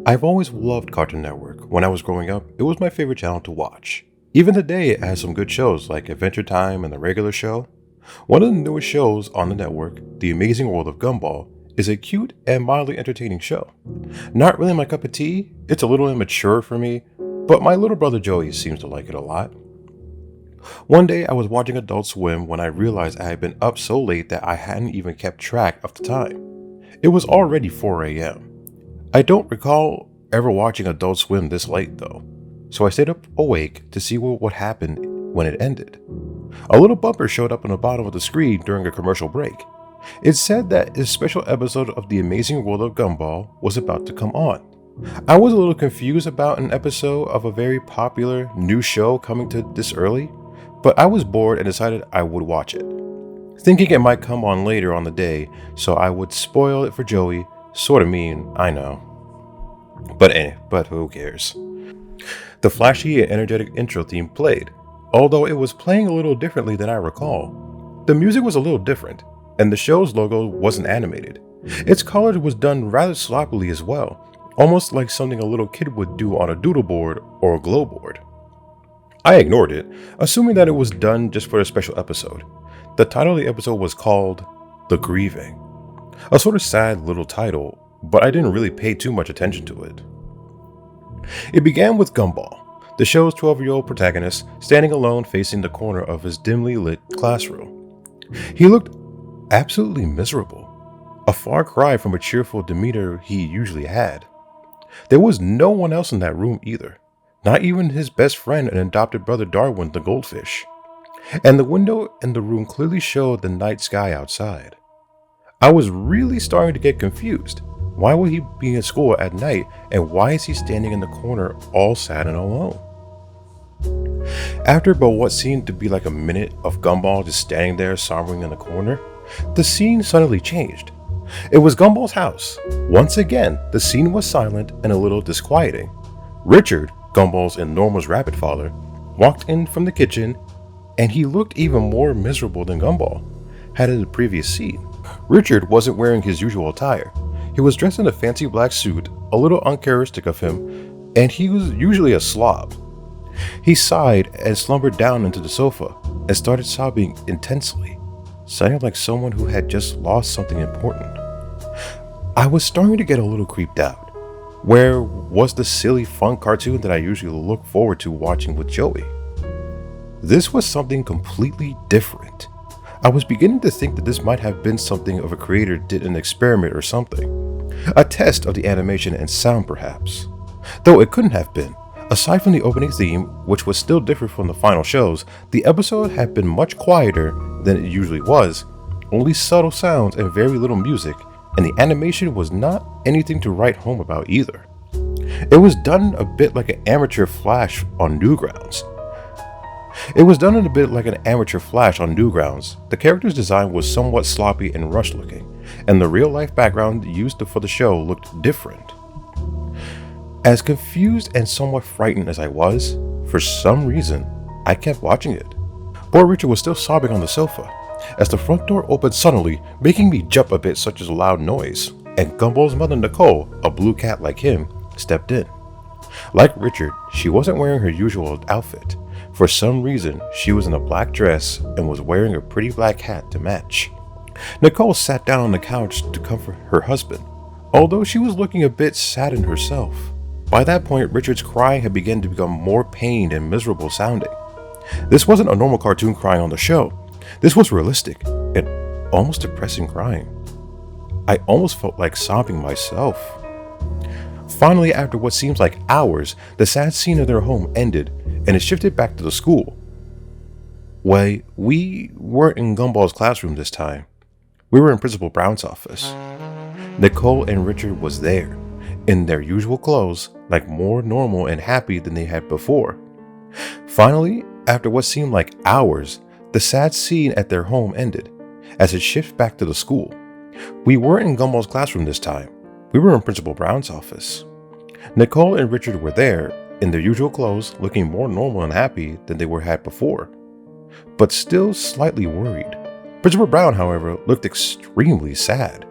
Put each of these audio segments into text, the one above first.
I've always loved Cartoon Network. When I was growing up, it was my favorite channel to watch. Even today, it has some good shows like Adventure Time and The Regular Show. One of the newest shows on the network, The Amazing World of Gumball, is a cute and mildly entertaining show. Not really my cup of tea, it's a little immature for me, but my little brother Joey seems to like it a lot. One day I was watching Adult Swim when I realized I had been up so late that I hadn't even kept track of the time. It was already 4 a.m. I don't recall ever watching Adult Swim this late though, so I stayed up awake to see what happened when it ended. A little bumper showed up on the bottom of the screen during a commercial break. It said that a special episode of The Amazing World of Gumball was about to come on. I was a little confused about an episode of a very popular new show coming to this early, but I was bored and decided I would watch it, thinking it might come on later on the day so I would spoil it for Joey. Sorta mean, I know. But who cares? The flashy and energetic intro theme played, although it was playing a little differently than I recall. The music was a little different, and the show's logo wasn't animated. Its color was done rather sloppily as well, almost like something a little kid would do on a doodle board or a glow board. I ignored it, assuming that it was done just for a special episode. The title of the episode was called The Grieving. A sort of sad little title, but I didn't really pay too much attention to it. It began with Gumball, the show's 12-year-old protagonist, standing alone facing the corner of his dimly lit classroom. He looked absolutely miserable, a far cry from a cheerful demeanor he usually had. There was no one else in that room either, not even his best friend and adopted brother Darwin the goldfish. And the window in the room clearly showed the night sky outside. I was really starting to get confused. Why would he be at school at night, and why is he standing in the corner all sad and alone? After about what seemed to be like a minute of Gumball just standing there sombering in the corner, the scene suddenly changed. It was Gumball's house. Once again, the scene was silent and a little disquieting. Richard, Gumball's enormous rabbit father, walked in from the kitchen, and he looked even more miserable than Gumball had in the previous scene. Richard wasn't wearing his usual attire. He was dressed in a fancy black suit, a little uncharacteristic of him, and he was usually a slob. He sighed and slumbered down into the sofa and started sobbing intensely, sounding like someone who had just lost something important. I was starting to get a little creeped out. Where was the silly, fun cartoon that I usually look forward to watching with Joey? This was something completely different. I was beginning to think that this might have been something of a creator did an experiment or something. A test of the animation and sound perhaps. Though it couldn't have been. Aside from the opening theme, which was still different from the final shows, the episode had been much quieter than it usually was, only subtle sounds and very little music, and the animation was not anything to write home about either. It was done a bit like an amateur flash on Newgrounds. The character's design was somewhat sloppy and rushed looking, and the real-life background used for the show looked different. As confused and somewhat frightened as I was, for some reason, I kept watching it. Poor Richard was still sobbing on the sofa, as the front door opened suddenly, making me jump a bit such as a loud noise, and Gumball's mother Nicole, a blue cat like him, stepped in. Like Richard, she wasn't wearing her usual outfit. For some reason, she was in a black dress and was wearing a pretty black hat to match. Nicole sat down on the couch to comfort her husband, although she was looking a bit saddened herself. By that point, Richard's crying had begun to become more pained and miserable sounding. This wasn't a normal cartoon crying on the show. This was realistic and almost depressing crying. I almost felt like sobbing myself. Finally, after what seems like hours, the sad scene of their home ended, and it shifted back to the school. Well, we weren't in Gumball's classroom this time. We were in Principal Brown's office. Nicole and Richard was there, in their usual clothes, like more normal and happy than they had before. Finally, after what seemed like hours, the sad scene at their home ended, as it shifted back to the school. We weren't in Gumball's classroom this time. We were in Principal Brown's office. Nicole and Richard were there, in their usual clothes, looking more normal and happy than they had before, but still slightly worried. Principal Brown, however, looked extremely sad.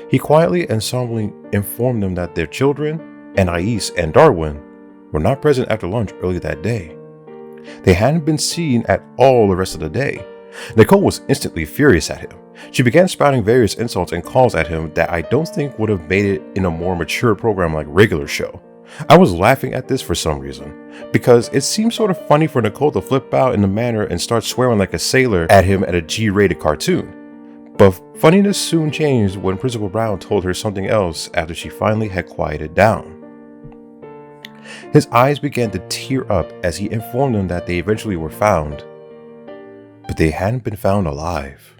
He quietly and solemnly informed them that their children, Anais, and Darwin were not present after lunch early that day. They hadn't been seen at all the rest of the day. Nicole was instantly furious at him. She began spouting various insults and calls at him that I don't think would have made it in a more mature program like regular show. I was laughing at this for some reason, because it seemed sort of funny for Nicole to flip out in the manner and start swearing like a sailor at him at a G-rated cartoon. But funniness soon changed when Principal Brown told her something else after she finally had quieted down. His eyes began to tear up as he informed them that they eventually were found, but they hadn't been found alive.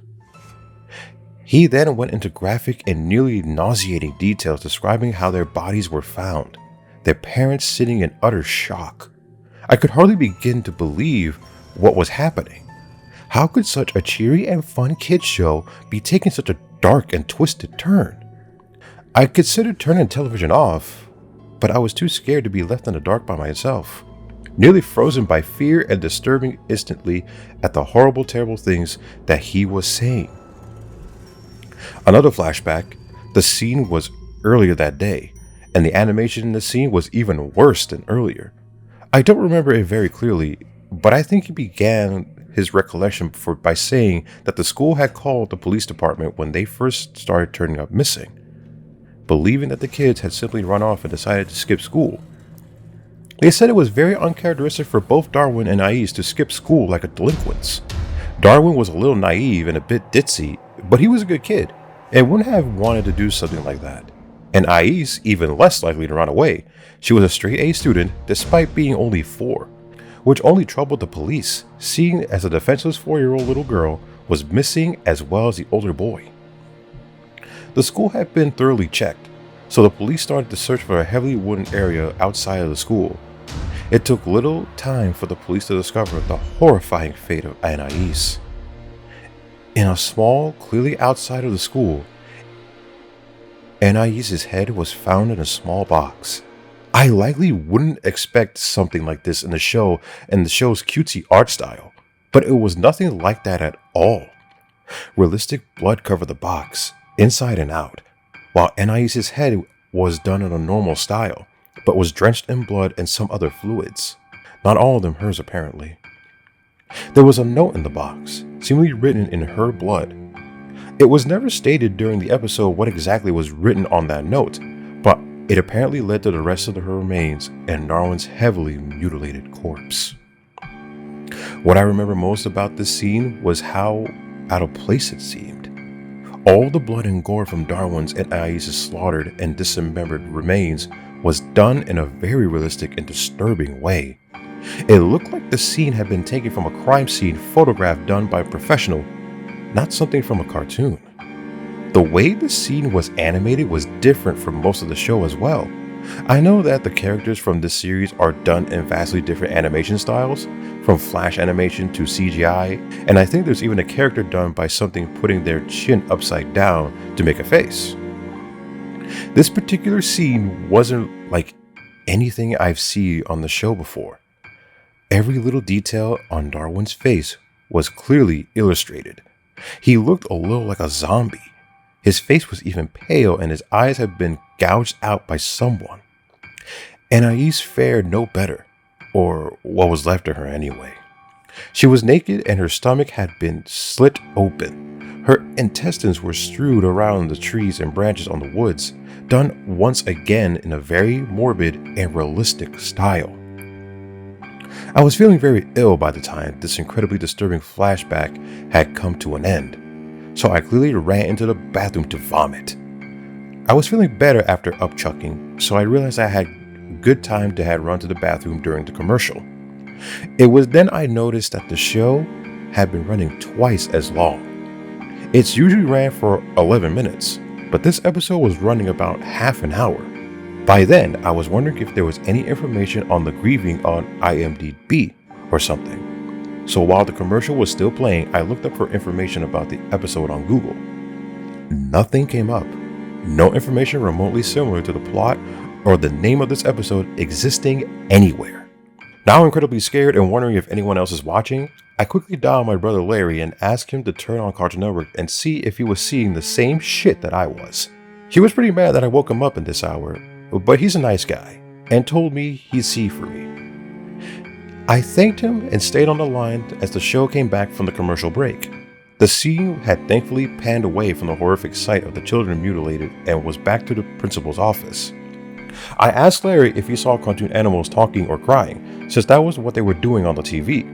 He then went into graphic and nearly nauseating details describing how their bodies were found, their parents sitting in utter shock. I could hardly begin to believe what was happening. How could such a cheery and fun kids show be taking such a dark and twisted turn? I considered turning television off, but I was too scared to be left in the dark by myself, nearly frozen by fear and disturbing instantly at the horrible, terrible things that he was saying. Another flashback, the scene was earlier that day, and the animation in the scene was even worse than earlier. I don't remember it very clearly, but I think he began his recollection by saying that the school had called the police department when they first started turning up missing, believing that the kids had simply run off and decided to skip school. They said it was very uncharacteristic for both Darwin and Anais to skip school like a delinquents. Darwin was a little naive and a bit ditzy, but he was a good kid and wouldn't have wanted to do something like that. And Anais even less likely to run away. She was a straight A student despite being only 4, which only troubled the police, seeing as a defenseless 4-year-old little girl was missing as well as the older boy. The school had been thoroughly checked, so the police started to search for a heavily wooded area outside of the school. It took little time for the police to discover the horrifying fate of Anais. In a small, clearly outside of the school, Anais's head was found in a small box. I likely wouldn't expect something like this in the show and the show's cutesy art style, but it was nothing like that at all. Realistic blood covered the box, inside and out, while Anais's head was done in a normal style, but was drenched in blood and some other fluids. Not all of them hers apparently. There was a note in the box, seemingly written in her blood. It was never stated during the episode what exactly was written on that note, but it apparently led to the rest of her remains and Darwin's heavily mutilated corpse. What I remember most about this scene was how out of place it seemed. All the blood and gore from Darwin's and Anais's slaughtered and dismembered remains was done in a very realistic and disturbing way. It looked like the scene had been taken from a crime scene photograph done by a professional, not something from a cartoon. The way the scene was animated was different from most of the show as well. I know that the characters from this series are done in vastly different animation styles, from flash animation to CGI, and I think there's even a character done by something putting their chin upside down to make a face. This particular scene wasn't like anything I've seen on the show before. Every little detail on Darwin's face was clearly illustrated. He looked a little like a zombie. His face was even pale and his eyes had been gouged out by someone. Anais fared no better, or what was left of her anyway. She was naked and her stomach had been slit open. Her intestines were strewed around the trees and branches on the woods, done once again in a very morbid and realistic style. I was feeling very ill by the time this incredibly disturbing flashback had come to an end, so I clearly ran into the bathroom to vomit. I was feeling better after upchucking, so I realized I had good time to have run to the bathroom during the commercial. It was then I noticed that the show had been running twice as long. It's usually ran for 11 minutes, but this episode was running about half an hour. By then, I was wondering if there was any information on the Grieving on IMDb or something. So while the commercial was still playing, I looked up for information about the episode on Google. Nothing came up. No information remotely similar to the plot or the name of this episode existing anywhere. Now incredibly scared and wondering if anyone else is watching, I quickly dialed my brother Larry and asked him to turn on Cartoon Network and see if he was seeing the same shit that I was. He was pretty mad that I woke him up in this hour, but he's a nice guy and told me he'd see for me. I thanked him and stayed on the line as the show came back from the commercial break. The scene had thankfully panned away from the horrific sight of the children mutilated and was back to the principal's office. I asked Larry if he saw cartoon animals talking or crying, since that was what they were doing on the TV.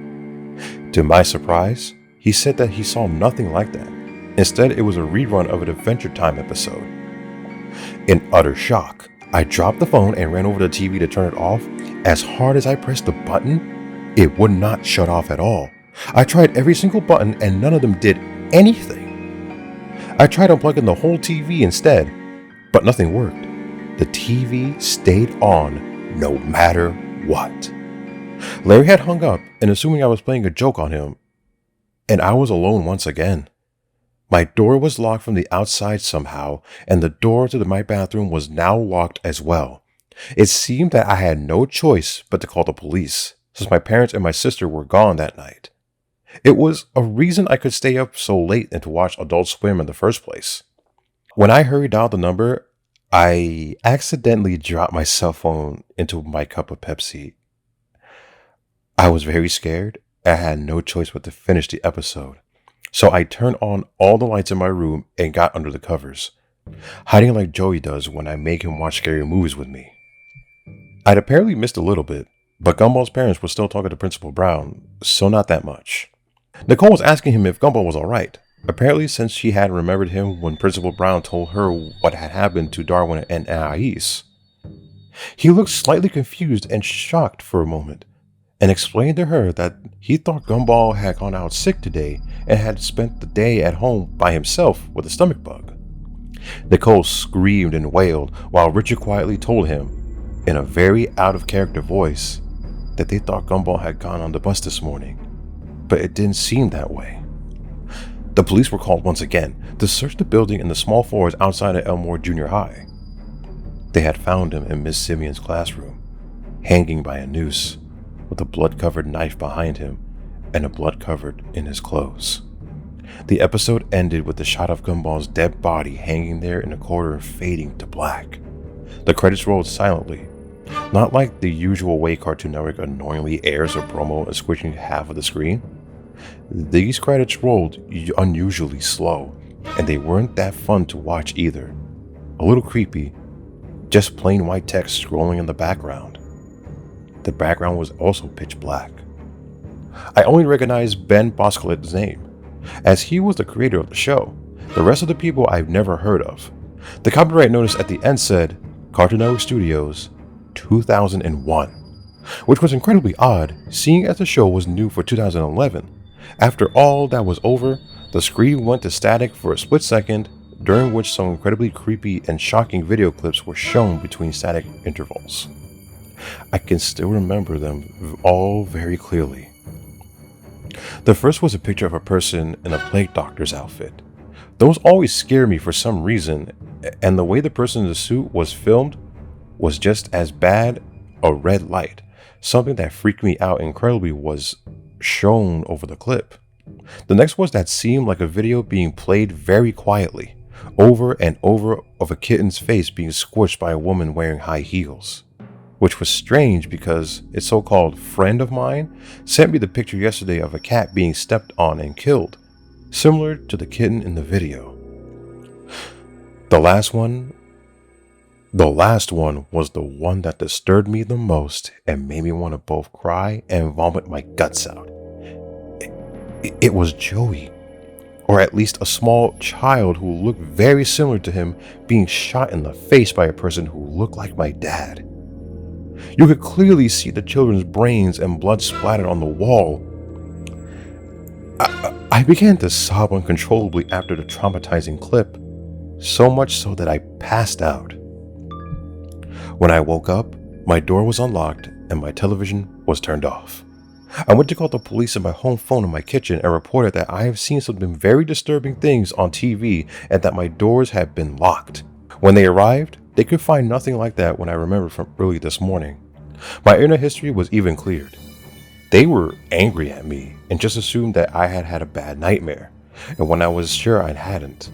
To my surprise, he said that he saw nothing like that. Instead, it was a rerun of an Adventure Time episode. In utter shock, I dropped the phone and ran over to the TV to turn it off. As hard as I pressed the button, it would not shut off at all. I tried every single button and none of them did anything. I tried unplugging the whole TV instead, but nothing worked. The TV stayed on no matter what. Larry had hung up and assuming I was playing a joke on him, and I was alone once again. My door was locked from the outside somehow, and the door to my bathroom was now locked as well. It seemed that I had no choice but to call the police, since my parents and my sister were gone that night. It was a reason I could stay up so late and to watch Adult Swim in the first place. When I hurried dialed the number, I accidentally dropped my cell phone into my cup of Pepsi. I was very scared. I had no choice but to finish the episode. So I turned on all the lights in my room and got under the covers, hiding like Joey does when I make him watch scary movies with me. I'd apparently missed a little bit, but Gumball's parents were still talking to Principal Brown, so not that much. Nicole was asking him if Gumball was alright, apparently since she had remembered him when Principal Brown told her what had happened to Darwin and Anais. He looked slightly confused and shocked for a moment, and explained to her that he thought Gumball had gone out sick today and had spent the day at home by himself with a stomach bug. Nicole screamed and wailed while Richard quietly told him, in a very out-of-character voice, that they thought Gumball had gone on the bus this morning, but it didn't seem that way. The police were called once again to search the building and the small floors outside of Elmore Junior High. They had found him in Miss Simeon's classroom, hanging by a noose, with a blood-covered knife behind him and a blood covered in his clothes. The episode ended with the shot of Gumball's dead body hanging there in a corner fading to black. The credits rolled silently, not like the usual way Cartoon Network annoyingly airs a promo and squishing half of the screen. These credits rolled unusually slow, and they weren't that fun to watch either. A little creepy, just plain white text scrolling in the background. The background was also pitch black. I only recognized Ben Boscolet's name, as he was the creator of the show. The rest of the people I've never heard of. The copyright notice at the end said, Cartoon Network Studios, 2001, which was incredibly odd, seeing as the show was new for 2011. After all that was over, the screen went to static for a split second, during which some incredibly creepy and shocking video clips were shown between static intervals. I can still remember them all very clearly. The first was a picture of a person in a plague doctor's outfit. Those always scare me for some reason, and the way the person in the suit was filmed was just as bad. A red light, something that freaked me out incredibly, was shown over the clip. The next was that seemed like a video being played very quietly, over and over, of a kitten's face being squished by a woman wearing high heels. Which was strange because a so-called friend of mine sent me the picture yesterday of a cat being stepped on and killed, similar to the kitten in the video. The last one was the one that disturbed me the most and made me want to both cry and vomit my guts out. It was Joey, or at least a small child who looked very similar to him, being shot in the face by a person who looked like my dad. You could clearly see the children's brains and blood splattered on the wall. I began to sob uncontrollably after the traumatizing clip, so much so that I passed out. When I woke up, my door was unlocked and my television was turned off. I went to call the police on my home phone in my kitchen and reported that I have seen something very disturbing things on TV and that my doors had been locked. When they arrived, they could find nothing like that when I remembered from early this morning. My internet history was even cleared. They were angry at me and just assumed that I had had a bad nightmare, and when I was sure I hadn't.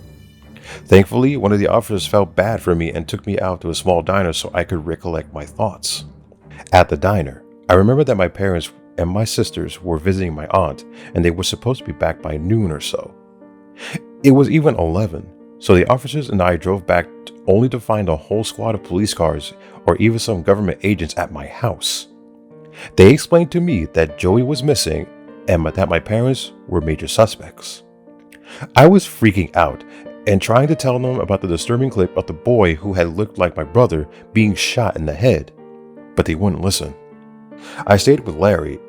Thankfully, one of the officers felt bad for me and took me out to a small diner so I could recollect my thoughts. At the diner, I remember that my parents and my sisters were visiting my aunt, and they were supposed to be back by noon or so. It was even 11, so the officers and I drove back only to find a whole squad of police cars or even some government agents at my house. They explained to me that Joey was missing and that my parents were major suspects. I was freaking out and trying to tell them about the disturbing clip of the boy who had looked like my brother being shot in the head, but they wouldn't listen. I stayed with Larry,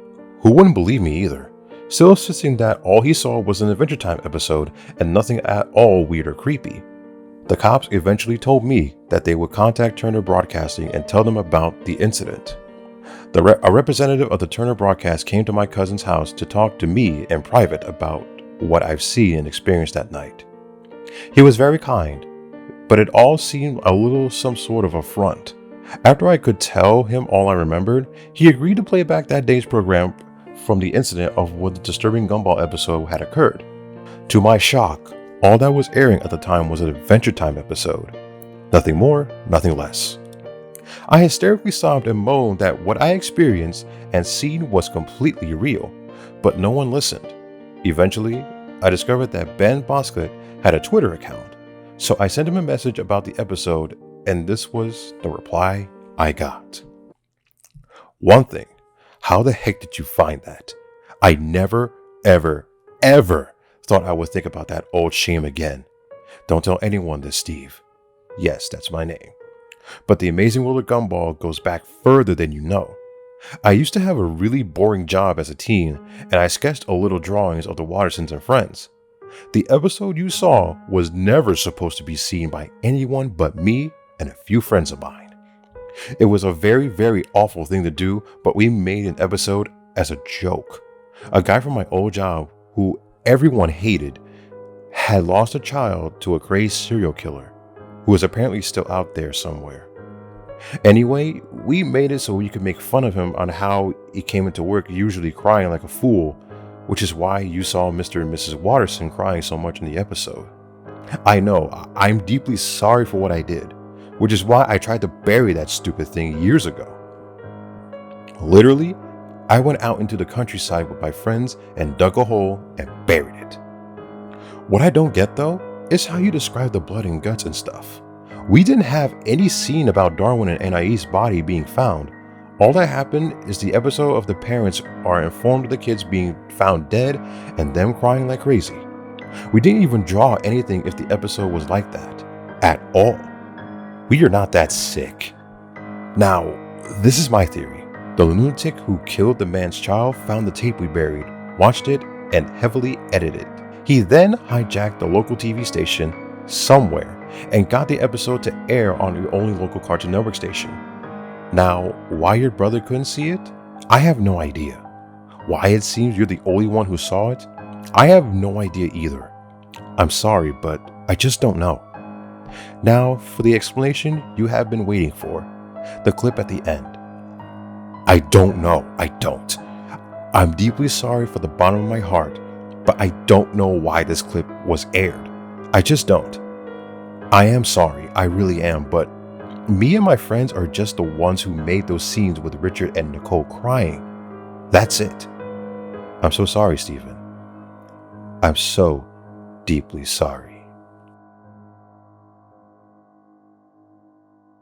who wouldn't believe me either, still insisting that all he saw was an Adventure Time episode and nothing at all weird or creepy. The cops eventually told me that they would contact Turner Broadcasting and tell them about the incident. A representative of the Turner Broadcast came to my cousin's house to talk to me in private about what I've seen and experienced that night. He was very kind, but it all seemed a little some sort of affront. After I could tell him all I remembered, he agreed to play back that day's program from the incident of when the disturbing Gumball episode had occurred. To my shock, all that was airing at the time was an Adventure Time episode. Nothing more, nothing less. I hysterically sobbed and moaned that what I experienced and seen was completely real, but no one listened. Eventually, I discovered that Ben Boskett had a Twitter account, so I sent him a message about the episode, and this was the reply I got. One thing, how the heck did you find that? I never, ever, ever thought I would think about that old shame again. Don't tell anyone this, Steve. Yes, that's my name. But the Amazing World of Gumball goes back further than you know. I used to have a really boring job as a teen, and I sketched a little drawings of the Wattersons and friends. The episode you saw was never supposed to be seen by anyone but me and a few friends of mine. It was a very, very awful thing to do, but we made an episode as a joke. A guy from my old job, who everyone hated, had lost a child to a crazed serial killer, who was apparently still out there somewhere. Anyway, we made it so we could make fun of him on how he came into work usually crying like a fool, which is why you saw Mr. and Mrs. Watterson crying so much in the episode. I know, I'm deeply sorry for what I did, which is why I tried to bury that stupid thing years ago. Literally, I went out into the countryside with my friends and dug a hole and buried it. What I don't get though, is how you describe the blood and guts and stuff. We didn't have any scene about Darwin and Anais' body being found. All that happened is the episode of the parents are informed of the kids being found dead and them crying like crazy. We didn't even draw anything if the episode was like that. At all. We are not that sick. Now, this is my theory. The lunatic who killed the man's child found the tape we buried, watched it, and heavily edited it. He then hijacked the local TV station somewhere and got the episode to air on the only local Cartoon Network station. Now, why your brother couldn't see it? I have no idea. Why it seems you're the only one who saw it? I have no idea either. I'm sorry, but I just don't know. Now, for the explanation you have been waiting for, the clip at the end. I don't know, I don't. I'm deeply sorry for the bottom of my heart, but I don't know why this clip was aired. I just don't. I am sorry, I really am, but me and my friends are just the ones who made those scenes with Richard and Nicole crying. That's it. I'm so sorry, Stephen. I'm so deeply sorry.